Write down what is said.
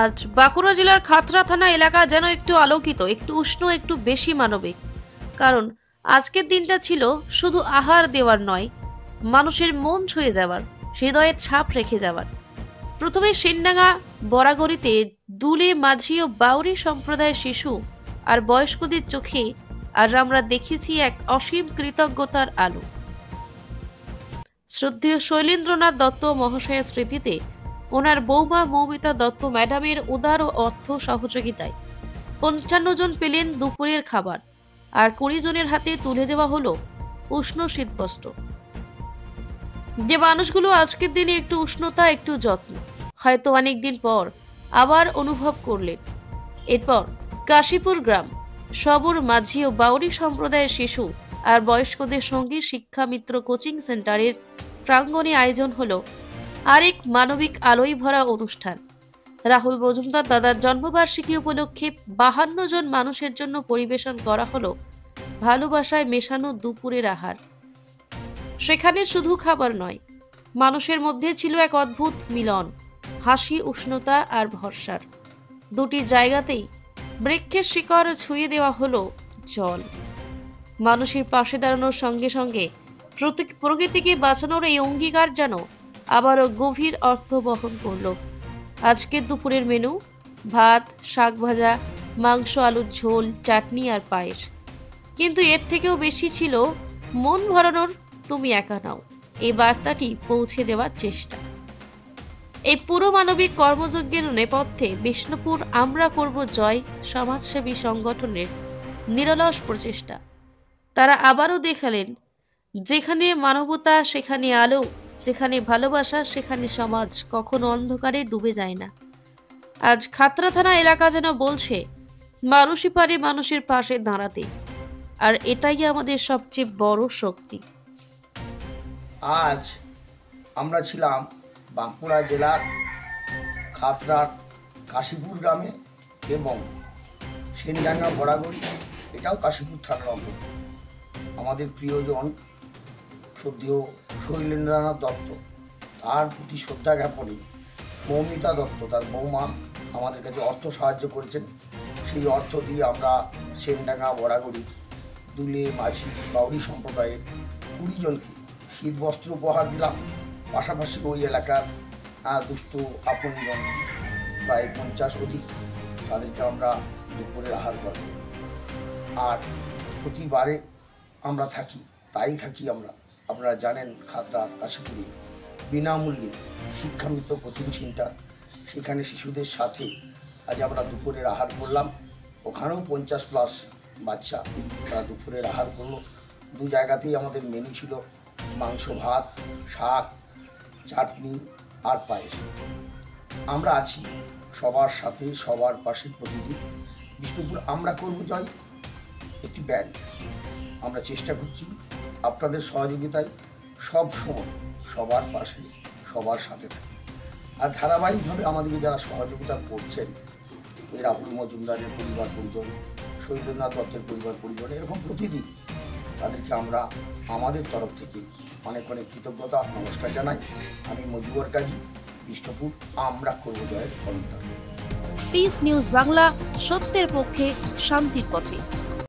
আজ বাঁকুড়া জেলার খাতড়া থানা এলাকা যেন একটু আলোকিত, একটু উষ্ণ, একটু বেশি মানবিক। কারণ আজকের দিনটা ছিল শুধু আহার দেওয়ার নয়, মানুষের মন ছুঁয়ে যাওয়ার, হৃদয়ের ছাপ রেখে যাওয়ার। প্রথমে সেনডাঙ্গা বরাগড়িতে দুলে, মাঝি ও বাউরি সম্প্রদায়ের শিশু আর বয়স্কদের চোখে আর আমরা দেখেছি এক অসীম কৃতজ্ঞতার আলো। শ্রদ্ধেয় শৈলেন্দ্রনাথ দত্ত মহাশয়ের স্মৃতিতে ওনার বৌমা মৌমিতা দত্ত ম্যাডামের উদার ও অর্থ সহযোগিতায় ৫৫ জন পেলেন দুপুরের খাবার, আর ২০ জনের হাতে তুলে দেওয়া হলো উষ্ণ শীতবস্ত্র। যে মানুষগুলো আজকের দিনে একটু উষ্ণতা, একটু যত্ন হয়তো অনেকদিন পর আবার অনুভব করলেন। এরপর কাশীপুর গ্রাম সবুর, মাঝি ও বাউরি সম্প্রদায়ের শিশু আর বয়স্কদের সঙ্গে শিক্ষা মিত্র কোচিং সেন্টারের প্রাঙ্গণে আয়োজন হলো আরেক মানবিক আলোয় ভরা অনুষ্ঠান। রাহুল মজুমদার দাদার জন্মবার্ষিকী উপলক্ষে ৫২ জন মানুষের জন্য পরিবেশন করা হলো ভালোবাসায় মেশানো দুপুরের আহার। সেখানে শুধু খাবার নয়, মানুষের মধ্যে ছিল এক অদ্ভুত মিলন, হাসি, উষ্ণতা আর ভরসার। দুটি জায়গাতেই বৃক্ষের শিকড় ছুঁয়ে দেওয়া হলো জল। মানুষের পাশে দাঁড়ানোর সঙ্গে সঙ্গে প্রকৃতিকে বাঁচানোর এই অঙ্গীকার যেন আবারও গভীর অর্থ বহন করল। আজকের দুপুরের মেনু: ভাত, শাক ভাজা, মাংস, আলুর ঝোল, চাটনি আর পায়েস। কিন্তু এর থেকেও বেশি ছিল মন ভরানোর তুমি একা নাও এই বার্তাটি পৌঁছে দেওয়ার চেষ্টা। এই পুরো মানবিক কর্মযজ্ঞের নেপথ্যে বিষ্ণুপুর আমরা করব জয় সমাজসেবী সংগঠনের নিরলস প্রচেষ্টা। তারা আবারও দেখালেন, যেখানে মানবতা সেখানে আলো, যেখানে ভালোবাসা সেখানে সমাজ কখনো অন্ধকারে ডুবে যায় না। আজ খাতড়া থানা এলাকা যেন বলছে, মানুষই পারে মানুষের পাশে দাঁড়াতে, আর এটাই আমাদের সবচেয়ে বড় শক্তি। আজ আমরা ছিলাম বাঁকুড়া জেলার খাতড়ার কাশীপুর গ্রামে এবং সেনডাঙ্গা বরাগড়ি, এটাও কাশীপুর থানার অন্তর্গত। আমাদের প্রিয়জন শ্রদ্ধেয় শৈলেন্দ্রনাথ দত্ত, তার প্রতি শ্রদ্ধা জ্ঞাপনে মৌমিতা দত্ত তার বৌমা আমাদের কাছে অর্থ সাহায্য করেছেন। সেই অর্থ দিয়ে আমরা সেনডাঙ্গা বরাগড়ি দুলে, মাঝি, বাউরি সম্প্রদায়ের ২০ জনকে শীতবস্ত্র উপহার দিলাম। পাশাপাশি ওই এলাকার দুস্থ আপনজন প্রায় ৫০ অধিক, তাদেরকে আমরা দুপুরের আহার করব। আর প্রতিবারে আমরা তাই থাকি আমরা। আপনারা জানেন, খাতড়া কাশীপুরে বিনামূল্যে শিক্ষামিত্র কোচিং সেন্টার, সেখানে শিশুদের সাথে আজ আমরা দুপুরের আহার করলাম। ওখানেও ৫০+ বাচ্চা তারা দুপুরের আহার করলো। দু জায়গাতেই আমাদের মেনু ছিল মাংস, ভাত, শাক, চাটনি আর পায়েস। আমরা আছি সবার সাথে, সবার পাশে প্রতিদিন। বিষ্ণুপুর আমরা করব জয় একটি ব্যান্ড। আমরা চেষ্টা করছি আপনাদের সহযোগিতায় সব সময় সবার পাশে, সবার সাথে থাকি। আর ধারাবাহিকভাবে আমাদেরকে যারা সহযোগিতা করছেন, এই রাহুল মজুমদারের পরিবার পরিজন, শৈলেন্দ্রনাথ দত্তের পরিবার পরিজন, এরকম প্রতিদিন তাদেরকে আমরা আমাদের তরফ থেকে অনেক অনেক কৃতজ্ঞতা, নমস্কার জানাই। আমি মজুয়ার কাজী, বিষ্ণুপুর আমরা করব জয়ের কর্মী। পিস নিউজ বাংলা, সত্যের পক্ষে, শান্তির পথে।